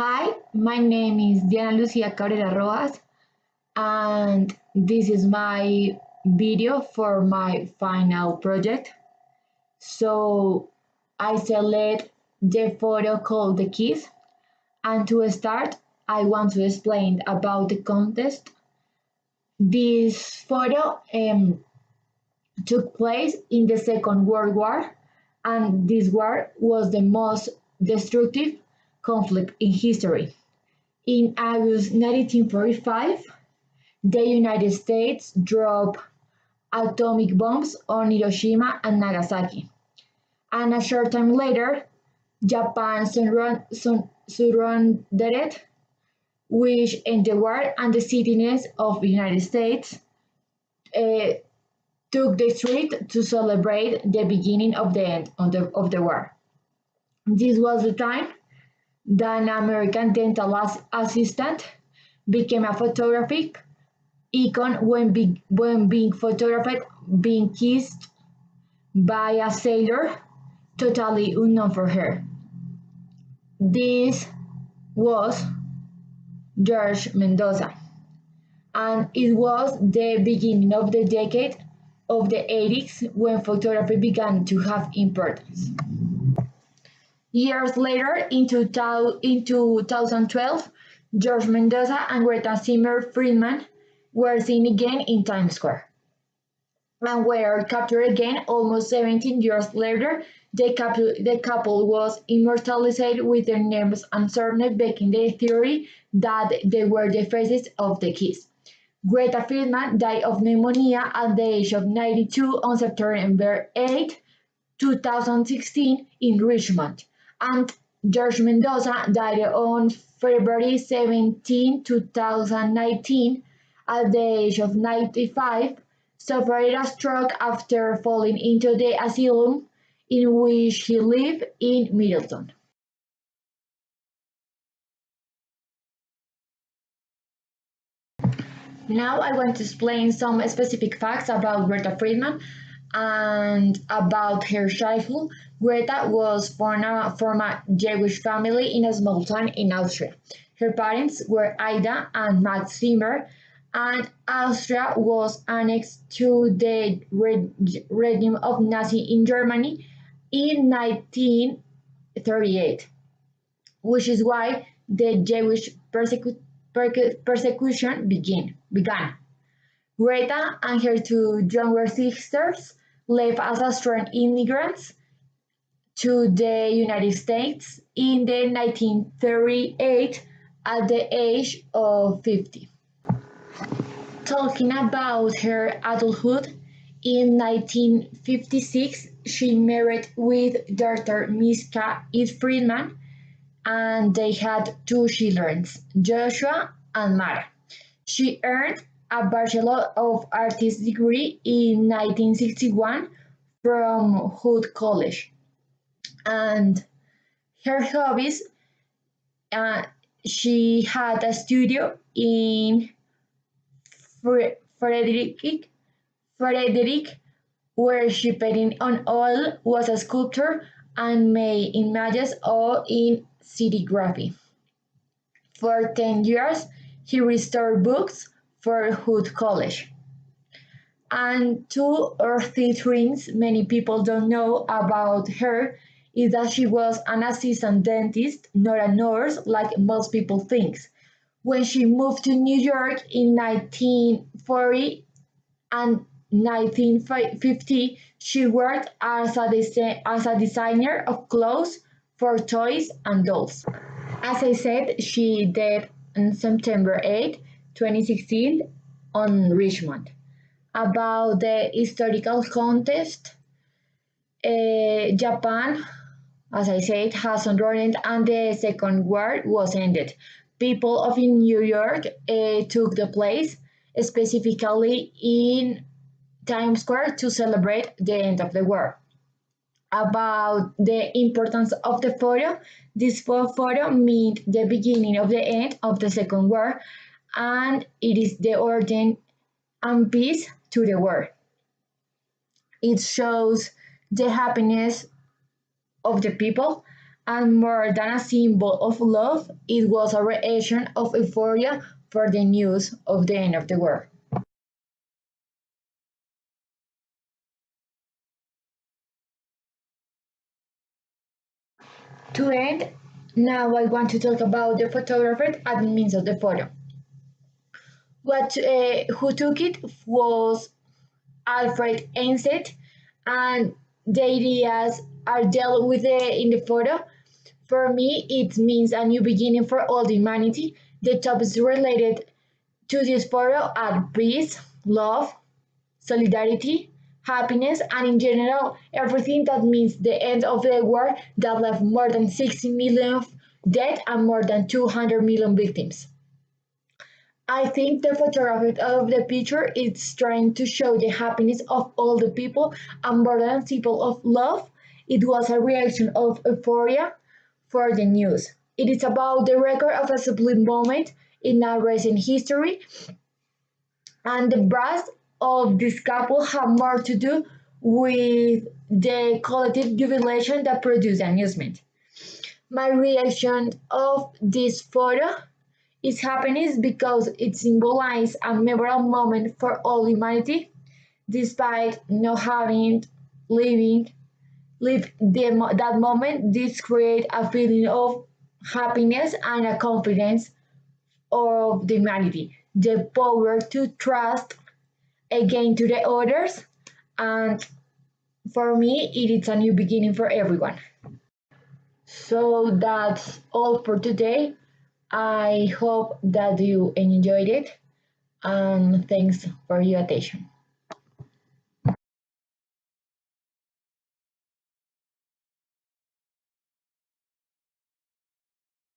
Hi, my name is Lucia Cabrera Rojas, and this is my video for my final project. So I select the photo called The Kiss, and to start, I want to explain about the contest. This photo took place in the Second World War, and this war was the most destructive conflict in history. In August 1945, the United States dropped atomic bombs on Hiroshima and Nagasaki, and a short time later, Japan surrendered, which ended the war, and the citizens of the United States uh, took the street to celebrate the beginning of the end of the war. This was the time that an American dental assistant became a photographic icon when being photographed being kissed by a sailor totally unknown for her. This was George Mendoza, and it was the beginning of the decade of the 80s when photography began to have importance. Years later, in 2012, George Mendoza and Greta Zimmer-Friedman were seen again in Times Square, and were captured again almost 17 years later. The couple was immortalized with their names uncertain, backing the theory that they were the faces of the kiss. Greta Friedman died of pneumonia at the age of 92 on September 8, 2016 in Richmond, and George Mendoza died on February 17, 2019 at the age of 95, suffered a stroke after falling into the asylum in which he lived in Middleton. Now I want to explain some specific facts about Greta Friedman and about her childhood. Greta was born from a Jewish family in a small town in Austria. Her parents were Ida and Max Zimmer, and Austria was annexed to the regime of Nazi in Germany in 1938, which is why the Jewish persecution began. Greta and her two younger sisters left as Austrian immigrants to the United States in the 1938 at the age of 50. Talking about her adulthood, in 1956 she married with daughter Miska Ed Friedman, and they had two children, Joshua and Mara. She earned a Bachelor of Arts degree in 1961 from Hood College. And her hobbies, she had a studio in Frederick, where she painted on oil, was a sculptor, and made images all in serigraphy. For 10 years, he restored books for Hood College. And two or three things many people don't know about her is that she was an assistant dentist, not a nurse like most people think. When she moved to New York in 1940 and 1950, she worked as a designer of clothes for toys and dolls. As I said, she died on September 8, 2016 on Richmond. About the historical context, Japan, as I said, has surrendered and the Second War was ended. People of New York took the place, specifically in Times Square, to celebrate the end of the war. About the importance of the photo, this photo meant the beginning of the end of the Second War, and it is the origin and peace to the war. It shows the happiness of the people And more than a symbol of love, it was a reaction of euphoria for the news of the end of the world. To end, now I want to talk about the photographer and the means of the photo. Who took it was Alfred Einstein, and the ideas are dealt with in the photo. For me, it means a new beginning for all humanity. The topics related to this photo are peace, love, solidarity, happiness, and in general, everything that means the end of the war that left more than 60 million dead and more than 200 million victims. I think the photography of the picture is trying to show the happiness of all the people and more than people of love. It was a reaction of euphoria for the news. It is about the record of a sublime moment in our recent history, and the brass of this couple have more to do with the collective jubilation that produced amusement. My reaction of this photo is happiness because it symbolizes a memorable moment for all humanity, despite not having living lived that moment. This creates a feeling of happiness and a confidence of the humanity, the power to trust again to the others, and for me, it is a new beginning for everyone. So that's all for today. I hope that you enjoyed it, and thanks for your attention.